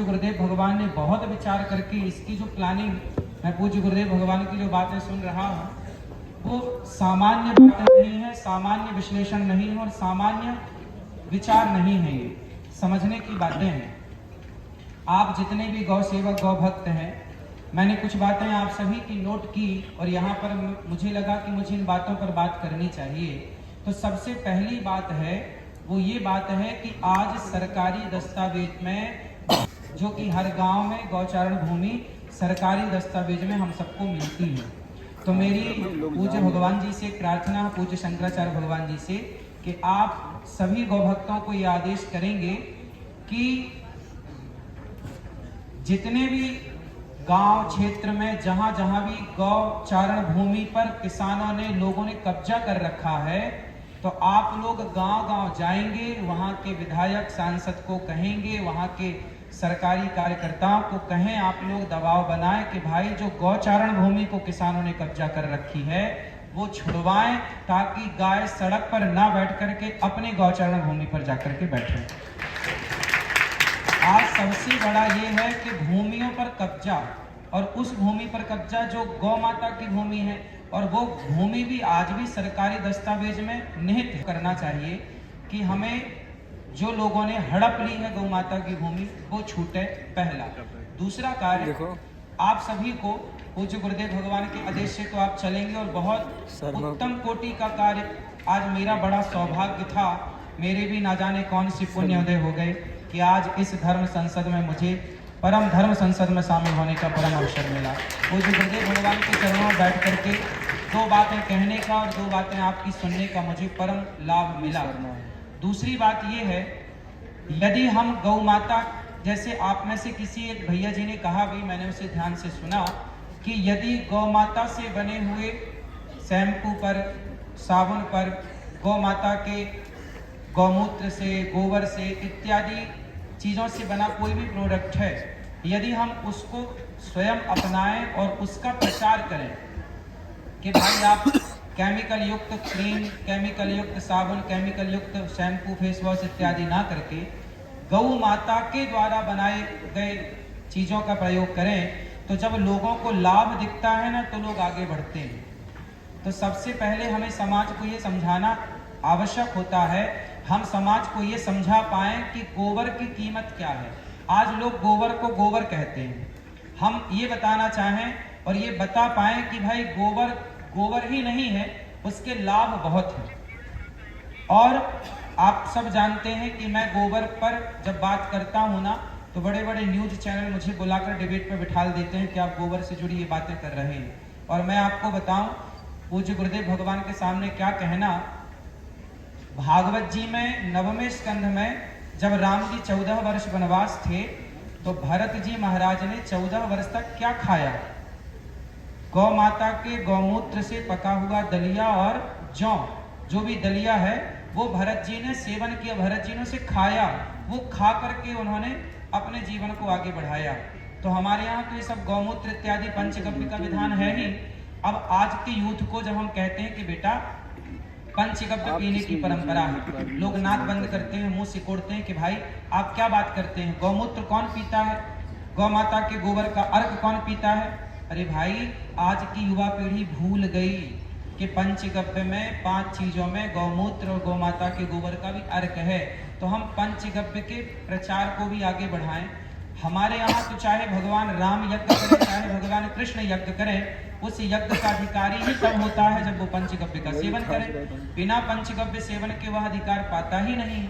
गुरुदेव भगवान ने बहुत विचार करके इसकी जो प्लानिंग, मैं पूज्य गुरुदेव भगवान की जो बातें सुन रहा हूँ वो सामान्य बातें नहीं है, सामान्य विश्लेषण नहीं है और सामान्य विचार नहीं है, ये समझने की बातें हैं। आप जितने भी गौ सेवक गौ भक्त हैं, मैंने कुछ बातें आप सभी की नोट की और यहाँ पर मुझे लगा कि मुझे इन बातों पर बात करनी चाहिए। तो सबसे पहली बात है वो ये बात है कि आज सरकारी दस्तावेज में, जो कि हर गांव में गौचारण भूमि सरकारी दस्तावेज में हम सबको मिलती है, तो मेरी पूज्य भगवान जी से प्रार्थना, पूज्य शंकराचार्य भगवान जी से, कि आप सभी गौ भक्तों को ये आदेश करेंगे कि जितने भी गांव क्षेत्र में जहां जहां भी गौचारण भूमि पर किसानों ने, लोगों ने कब्जा कर रखा है, तो आप लोग गांव-गांव जाएंगे, वहां के विधायक सांसद को कहेंगे, वहां के सरकारी कार्यकर्ताओं को कहें, आप लोग दबाव बनाएं कि भाई जो गौचारण भूमि को किसानों ने कब्जा कर रखी है वो छुड़वाएं, ताकि गाय सड़क पर ना बैठ करके अपने गौचारण भूमि पर जाकर के बैठे। आज सबसे बड़ा ये है कि भूमियों पर कब्जा, और उस भूमि पर कब्जा जो गौ माता की भूमि है, और वो भूमि भी आज भी सरकारी दस्तावेज में निहित करना चाहिए कि हमें जो लोगों ने हड़प ली है गौ माता की भूमि वो छूटे, पहला। दूसरा कार्य, आप सभी को पूज्य गुरुदेव भगवान के आदेश से तो आप चलेंगे और बहुत उत्तम कोटि का कार्य, आज मेरा बड़ा सौभाग्य था, मेरे भी ना जाने कौन सी पुण्योदय हो गए कि आज इस धर्म संसद में मुझे, परम धर्म संसद में शामिल होने का परम अवसर मिला। पूज्य गुरुदेव भगवान के चरणों में बैठ करके दो बातें कहने का और दो बातें आपकी सुनने का मुझे परम लाभ मिला। दूसरी बात ये है, यदि हम गौ माता, जैसे आप में से किसी एक भैया जी ने कहा भी, मैंने उसे ध्यान से सुना, कि यदि गौ माता से बने हुए शैम्पू पर, साबुन पर, गौ माता के गौमूत्र से, गोबर से इत्यादि चीज़ों से बना कोई भी प्रोडक्ट है, यदि हम उसको स्वयं अपनाएं और उसका प्रचार करें कि भाई आप केमिकल युक्त क्रीम, केमिकल युक्त साबुन, केमिकल युक्त शैम्पू, फेस वॉश इत्यादि ना करके गौ माता के द्वारा बनाए गए चीज़ों का प्रयोग करें, तो जब लोगों को लाभ दिखता है ना, तो लोग आगे बढ़ते हैं। तो सबसे पहले हमें समाज को ये समझाना आवश्यक होता है, हम समाज को ये समझा पाएं कि गोबर की कीमत क्या है। आज लोग गोबर को गोबर कहते हैं, हम ये बताना चाहें और ये बता पाएं कि भाई गोबर गोबर ही नहीं है, उसके लाभ बहुत हैं। और आप सब जानते हैं कि मैं गोबर पर जब बात करता हूं ना, तो बड़े बड़े न्यूज चैनल मुझे बुलाकर डिबेट पर बिठा देते हैं कि आप गोबर से जुड़ी ये बातें कर रहे हैं। और मैं आपको बताऊं, पूज्य गुरुदेव भगवान के सामने क्या कहना, भागवत जी में 9वें स्कंध में जब राम जी 14 वर्ष वनवास थे, तो भरत जी महाराज ने 14 वर्ष तक क्या खाया? गौ माता के गौमूत्र से पका हुआ दलिया और जौ, जो भी दलिया है वो भरत जी ने सेवन किया, भरत जी ने उसे खाया, वो खा करके उन्होंने अपने जीवन को आगे बढ़ाया। तो हमारे यहाँ तो ये सब गौमूत्र इत्यादि पंचगव्य का विधान है ही। अब आज के यूथ को जब हम कहते हैं कि बेटा पंचगव्य पीने की परंपरा है, लोग नाक बंद करते हैं, मुंह सिकोड़ते हैं कि भाई आप क्या बात करते हैं, गौमूत्र कौन पीता है, गौ माता के गोबर का अर्घ कौन पीता है? अरे भाई, आज की युवा पीढ़ी भूल गई कि पंचगव्य में 5 चीजों में गौमूत्र और गौ माता के गोबर का भी अर्घ है। तो हम पंचगव्य के प्रचार को भी आगे बढ़ाएं। हमारे यहाँ तो चाहे भगवान राम यज्ञ करें, चाहे भगवान कृष्ण यज्ञ करें, उस यज्ञ का अधिकारी ही तब होता है जब वो पंचगव्य का सेवन करे। बिना पंचगव्य सेवन के वह अधिकार पाता ही नहीं।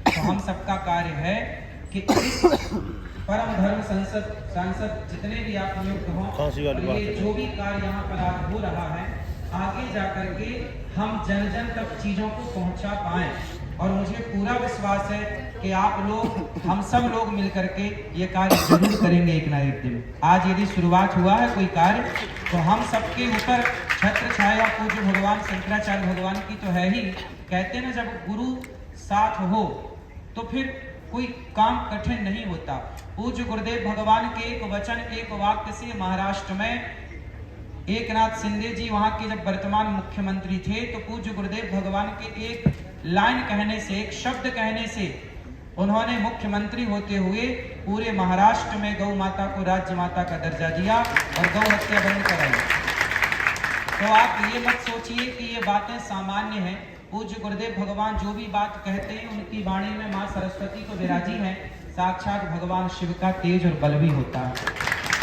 तो हम सबका कार्य है कि इस परम धर्म सांसद जितने भी आप नियुक्त हों, ये जो भी कार्य यहाँ पर आज हो रहा है, आगे जाकर के हम जन जन तक चीजों को पहुंचा पाएं। और मुझे पूरा विश्वास है कि आप लोग, हम सब लोग मिलकर के ये कार्य जरूर करेंगे एक ना एक दिन। आज यदि शुरुआत हुआ है कोई कार्य, तो हम सबके ऊपर छत्र छाया पूज्य भगवान शंकराचार्य भगवान की तो है ही। कहते हैं ना, जब गुरु साथ हो तो फिर कोई काम कठिन नहीं होता। पूज्य गुरुदेव भगवान के एक वचन, एक वाक्य से महाराष्ट्र में एकनाथ शिंदे जी वहां के जब वर्तमान मुख्यमंत्री थे, तो पूज्य गुरुदेव भगवान के एक लाइन कहने से, एक शब्द कहने से उन्होंने मुख्यमंत्री होते हुए पूरे महाराष्ट्र में गौ माता को राज्य माता का दर्जा दिया और गौ हत्या बंद कराई। तो आप ये मत सोचिए कि ये बातें सामान्य हैं। पूज्य गुरुदेव भगवान जो भी बात कहते हैं उनकी वाणी में माँ सरस्वती को विराजी है, साक्षात भगवान शिव का तेज और बल भी होता है।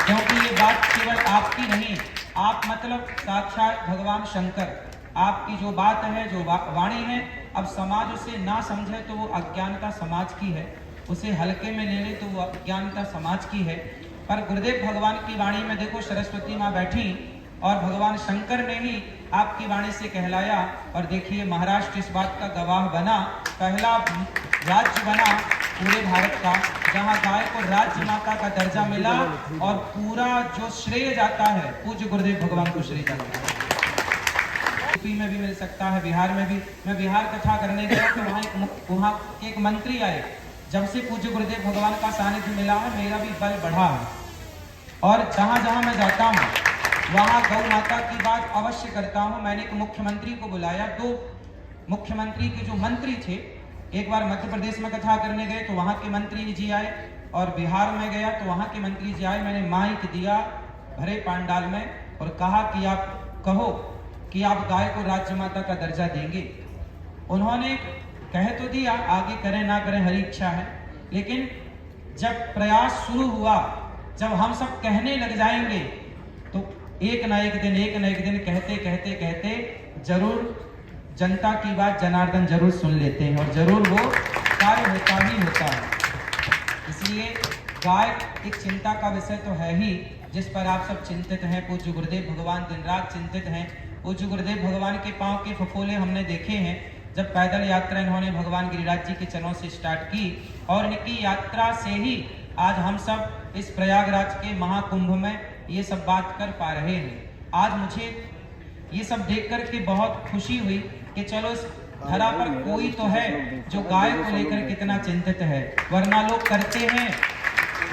क्योंकि ये बात केवल आपकी नहीं, आप मतलब साक्षात भगवान शंकर, आपकी जो बात है, जो वाणी है, अब समाज उसे ना समझे तो वो अज्ञानता समाज की है, उसे हल्के में ले ले तो वो अज्ञानता समाज की है। पर गुरुदेव भगवान की वाणी में देखो, सरस्वती माँ बैठी और भगवान शंकर ने ही आपकी वाणी से कहलाया। और देखिए महाराष्ट्र इस बात का गवाह बना, पहला राज्य बना पूरे भारत का जहां गाय को राज्य माता का दर्जा मिला और पूरा जो श्रेय जाता है पूज्य गुरुदेव भगवान को श्रेय जाता है। यूपी में भी मिल सकता है, बिहार में भी। मैं बिहार कथा करने गया तो वहाँ एक मंत्री आए। जब से पूज्य गुरुदेव भगवान का सानिध्य मिला है मेरा भी बल बढ़ा है और जहाँ जहाँ मैं जाता हूँ वहाँ गौ माता की बात अवश्य करता हूँ। मैंने एक मुख्यमंत्री को बुलाया, दो मुख्यमंत्री के जो मंत्री थे, एक बार मध्य प्रदेश में कथा करने गए तो वहाँ के मंत्री जी आए और बिहार में गया तो वहाँ के मंत्री जी आए। मैंने माइक दिया भरे पंडाल में और कहा कि आप कहो कि आप गाय को राज्य माता का दर्जा देंगे। उन्होंने कह तो दिया, आगे करें ना करें हरी इच्छा है, लेकिन जब प्रयास शुरू हुआ, जब हम सब कहने लग जाएंगे तो एक ना एक दिन कहते कहते कहते जरूर जनता की बात जनार्दन जरूर सुन लेते हैं और जरूर वो कार्य होता ही होता है। इसलिए गाय एक चिंता का विषय तो है ही, जिस पर आप सब चिंतित हैं। पूज्य गुरुदेव भगवान दिन रात चिंतित हैं। पूज्य गुरुदेव भगवान के पांव के फफोले हमने देखे हैं जब पैदल यात्रा इन्होंने भगवान गिरिराज जी के चरणों से स्टार्ट की और इनकी यात्रा से ही आज हम सब इस प्रयागराज के महाकुंभ में ये सब बात कर पा रहे हैं। आज मुझे ये सब देख कर के बहुत खुशी हुई कि चलो इस धरा पर कोई तो है जो गाय को लेकर कितना चिंतित है, वरना लोग करते हैं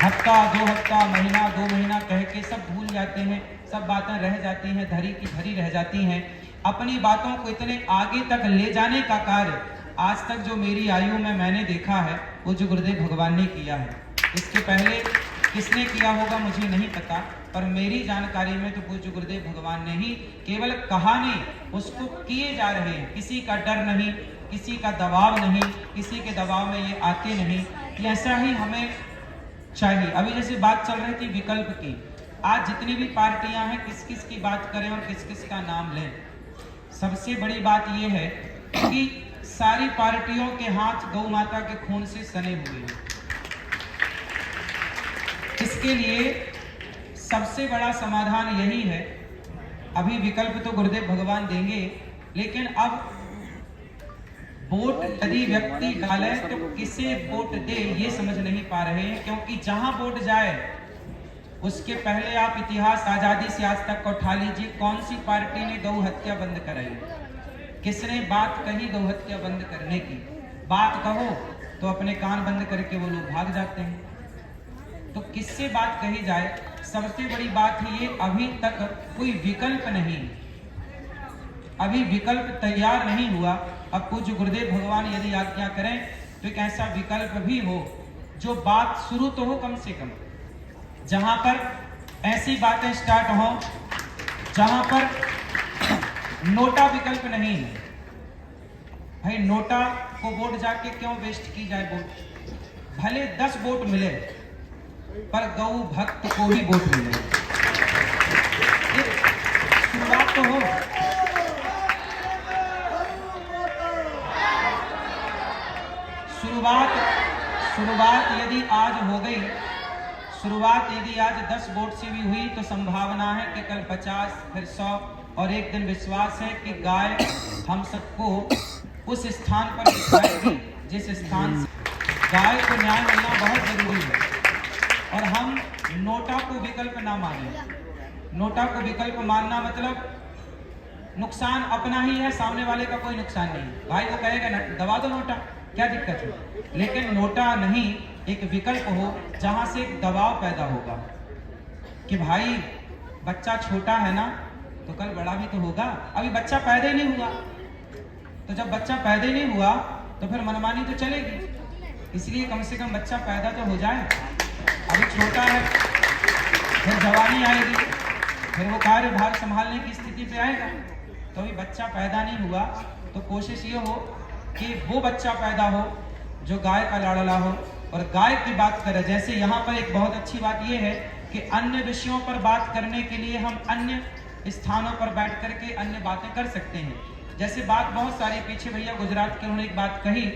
हफ्ता दो हफ्ता महीना दो महीना कह के सब भूल जाते हैं, सब बातें रह जाती हैं, धरी की धरी रह जाती हैं। अपनी बातों को इतने आगे तक ले जाने का कार्य आज तक जो मेरी आयु में मैंने देखा है वो जो गुरुदेव भगवान ने किया है। इसके पहले किसने किया होगा मुझे नहीं पता, पर मेरी जानकारी में तो पूज्य गुरुदेव भगवान ने ही केवल कहा नहीं, उसको किए जा रहे हैं। किसी का डर नहीं, किसी का दबाव नहीं, किसी के दबाव में ये आते नहीं। ऐसा ही हमें चाहिए। अभी जैसे बात चल रही थी विकल्प की, आज जितनी भी पार्टियां हैं किस किस की बात करें और किस किस का नाम लें। सबसे बड़ी बात यह है कि सारी पार्टियों के हाथ गौ माता के खून से सने हुए हैं। इसके लिए सबसे बड़ा समाधान यही है। अभी विकल्प तो गुरुदेव भगवान देंगे, लेकिन अब वोट यदि व्यक्ति डाले तो किसे वोट दे ये समझ नहीं पा रहे हैं। क्योंकि जहां वोट जाए उसके पहले आप इतिहास आजादी से आज तक को उठा लीजिए, कौन सी पार्टी ने गौ हत्या बंद कराई, किसने बात कही गौ हत्या बंद करने की। बात कहो तो अपने कान बंद करके वो लोग भाग जाते हैं। तो किससे बात कही जाए। सबसे बड़ी बात है ये, अभी तक कोई विकल्प नहीं, अभी विकल्प तैयार नहीं हुआ। अब पूज्य गुरुदेव भगवान यदि आज्ञा करें तो एक ऐसा विकल्प भी हो जो बात शुरू तो हो, कम से कम जहां पर ऐसी बातें स्टार्ट हो जहां पर नोटा विकल्प नहीं है। भाई नोटा को वोट जाके क्यों वेस्ट की जाए वोट, भले 10 वोट मिले पर गौ भक्त को भी वोट मिले। शुरुआत तो हो, शुरुआत यदि आज हो गई, शुरुआत यदि आज 10 वोट से भी हुई तो संभावना है कि कल 50 फिर 100 और एक दिन विश्वास है कि गाय हम सबको उस स्थान पर दिखाएगी जिस स्थान से गाय को न्याय मिलना बहुत जरूरी है। और हम नोटा को विकल्प ना माने। नोटा को विकल्प मानना मतलब नुकसान अपना ही है, सामने वाले का कोई नुकसान नहीं। भाई वो कहेगा ना दबा दो नोटा, क्या दिक्कत है। लेकिन नोटा नहीं, एक विकल्प हो जहां से एक दबाव पैदा होगा कि भाई बच्चा छोटा है ना तो कल बड़ा भी तो होगा। अभी बच्चा पैदा ही नहीं हुआ, तो जब बच्चा पैदा ही नहीं हुआ तो फिर मनमानी तो चलेगी। इसलिए कम से कम बच्चा पैदा तो हो जाए। अभी छोटा है, फिर जवानी आएगी, फिर वो कार्यभार संभालने की स्थिति पे आएगा। तो अभी बच्चा पैदा नहीं हुआ तो कोशिश ये हो कि वो बच्चा पैदा हो जो गाय का लाडला हो और गाय की बात करें। जैसे यहाँ पर एक बहुत अच्छी बात ये है कि अन्य विषयों पर बात करने के लिए हम अन्य स्थानों पर बैठ करके अन्य बातें कर सकते हैं। जैसे बात बहुत सारी पीछे भैया गुजरात के उन्होंने एक बात कही,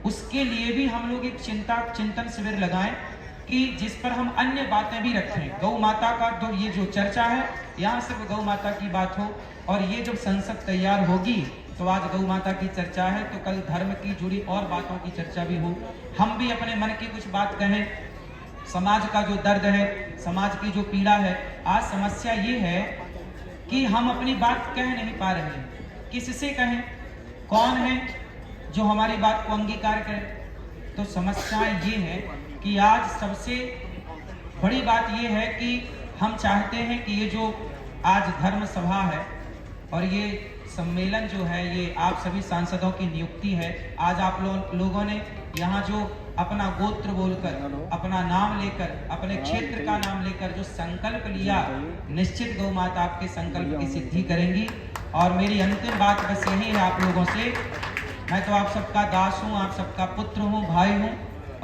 उसके लिए भी हम लोग एक चिंतन शिविर लगाएं कि जिस पर हम अन्य बातें भी रखें। गौ माता का तो ये जो चर्चा है यहाँ सिर्फ गौ माता की बात हो, और ये जब संसद तैयार होगी तो आज गौ माता की चर्चा है तो कल धर्म की जुड़ी और बातों की चर्चा भी हो। हम भी अपने मन की कुछ बात कहें, समाज का जो दर्द है, समाज की जो पीड़ा है। आज समस्या ये है कि हम अपनी बात कह नहीं पा रहे हैं। किससे कहें? कौन है जो हमारी बात को अंगीकार करे? तो समस्या ये है कि आज सबसे बड़ी बात ये है कि हम चाहते हैं कि ये जो आज धर्म सभा है और ये सम्मेलन जो है, ये आप सभी सांसदों की नियुक्ति है। आज आप लोगों ने यहाँ जो अपना गोत्र बोलकर, अपना नाम लेकर, अपने क्षेत्र का नाम लेकर जो संकल्प लिया, निश्चित गौ माता आपके संकल्प की सिद्धि करेंगी। और मेरी अंतिम बात बस यही है आप लोगों से, मैं तो आप सबका दास हूँ, आप सबका पुत्र हूँ, भाई हूँ,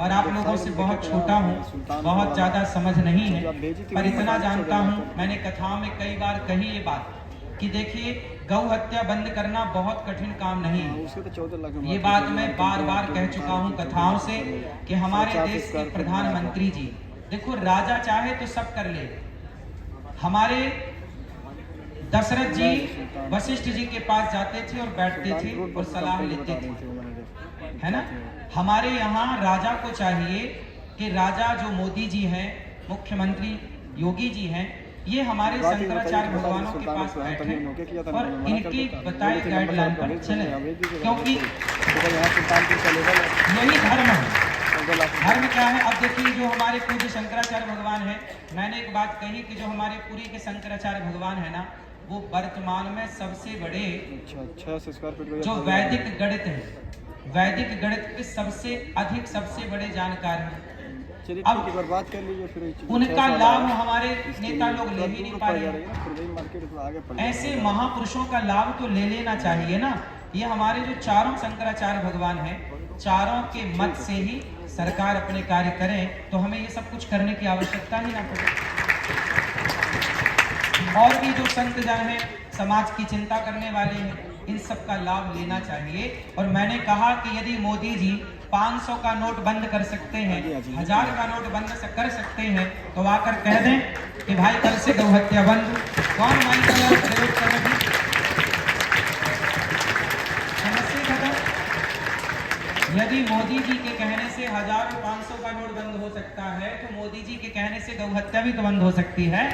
और आप लोगों से बहुत छोटा हूँ, बहुत ज्यादा समझ नहीं है, पर इतना जानता हूँ, मैंने कथाओं में कई बार कही ये बात कि देखिए गौ हत्या बंद करना बहुत कठिन काम नहीं है। ये बात मैं बार बार कह चुका हूँ कथाओं से कि हमारे देश के प्रधानमंत्री जी, देखो राजा चाहे तो सब कर ले। हमारे दशरथ जी वशिष्ठ जी के पास जाते थे और बैठते थे और सलाह लेते थे, है ना। हमारे यहाँ राजा को चाहिए कि राजा जो मोदी जी हैं, मुख्यमंत्री योगी जी हैं, ये हमारे शंकराचार्य भगवानों के पास बैठे और इनकी बताए गाइडलाइन पर चले, क्योंकि यही धर्म है। धर्म क्या है? अब देखिए जो हमारे पूज्य शंकराचार्य भगवान है, मैंने एक बात कही कि जो हमारे पुरी के शंकराचार्य भगवान है ना, वो वर्तमान में सबसे बड़े जो वैदिक गणित है, वैदिक गणित के सबसे अधिक सबसे बड़े जानकार हैं। अब बात कर लीजिए, फिर उनका लाभ हमारे नेता लोग ले ही नहीं पा रहे। ऐसे महापुरुषों का लाभ तो ले लेना चाहिए ना। ये हमारे जो चारों शंकराचार्य भगवान हैं, चारों के मत से ही सरकार अपने कार्य करें, तो हमें ये सब कुछ करने की आवश्यकता ही ना पड़े। और भी जो संत जन हैं, समाज की चिंता करने वाले हैं, इन सब का लाभ लेना चाहिए। और मैंने कहा कि यदि मोदी जी 500 का नोट बंद कर सकते हैं, 1000 का नोट बंद कर सकते हैं, तो आकर कह दें कि भाई कल से गौ हत्या बंद। कौन माइक का विरोध कर रही? समस्या खत्म। यदि मोदी जी के कहने से 1000 और 500 का नोट बंद हो सकता है, तो मोदी जी के कहने से गौ हत्या भी तो बंद हो सकती है।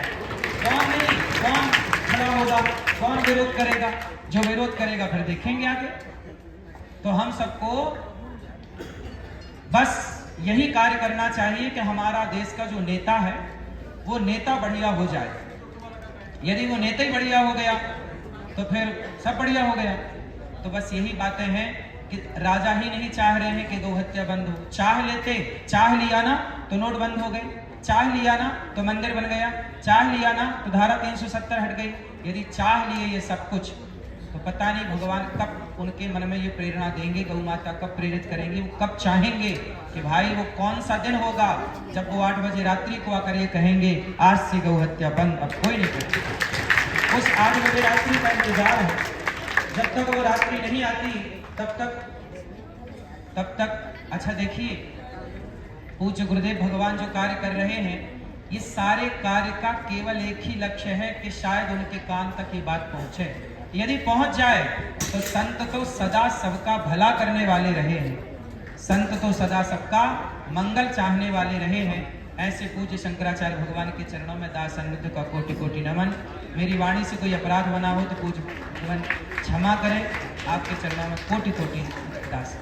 कौन नहीं, कौन खड़ा होगा, कौन विरोध करेगा? जो विरोध करेगा फिर देखेंगे आगे। तो हम सबको बस यही कार्य करना चाहिए कि हमारा देश का जो नेता है वो नेता बढ़िया हो जाए। यदि वो नेता ही बढ़िया हो गया तो फिर सब बढ़िया हो गया। तो बस यही बातें हैं कि राजा ही नहीं चाह रहे हैं कि गौ हत्या बंद हो। चाह लिया ना तो नोट बंद हो गए, चाह लिया ना तो मंदिर बन गया, चाह लिया ना तो धारा 370 हट गई। यदि चाह लिए ये सब कुछ, तो पता नहीं भगवान कब उनके मन में ये प्रेरणा देंगे, गौ माता कब प्रेरित करेंगे, वो कब चाहेंगे कि भाई वो कौन सा दिन होगा जब वो 8 बजे रात्रि को आकर ये कहेंगे आज से गौ हत्या बंद, अब कोई नहीं करेगा। उस 8 बजे रात्रि का इंतजार है। जब तक वो रात्रि नहीं आती तब तक अच्छा देखिए, पूज्य गुरुदेव भगवान जो कार्य कर रहे हैं, ये सारे कार्य का केवल एक ही लक्ष्य है कि शायद उनके कान तक ये बात पहुंचे। यदि पहुंच जाए तो संत तो सदा सबका भला करने वाले रहे हैं, संत तो सदा सबका मंगल चाहने वाले रहे हैं। ऐसे पूज्य शंकराचार्य भगवान के चरणों में दास अनुद्ध का कोटि कोटि नमन। मेरी वाणी से कोई अपराध बना हो तो पूज्य भगवान क्षमा करें। आपके चरणों में कोटि कोटि दास।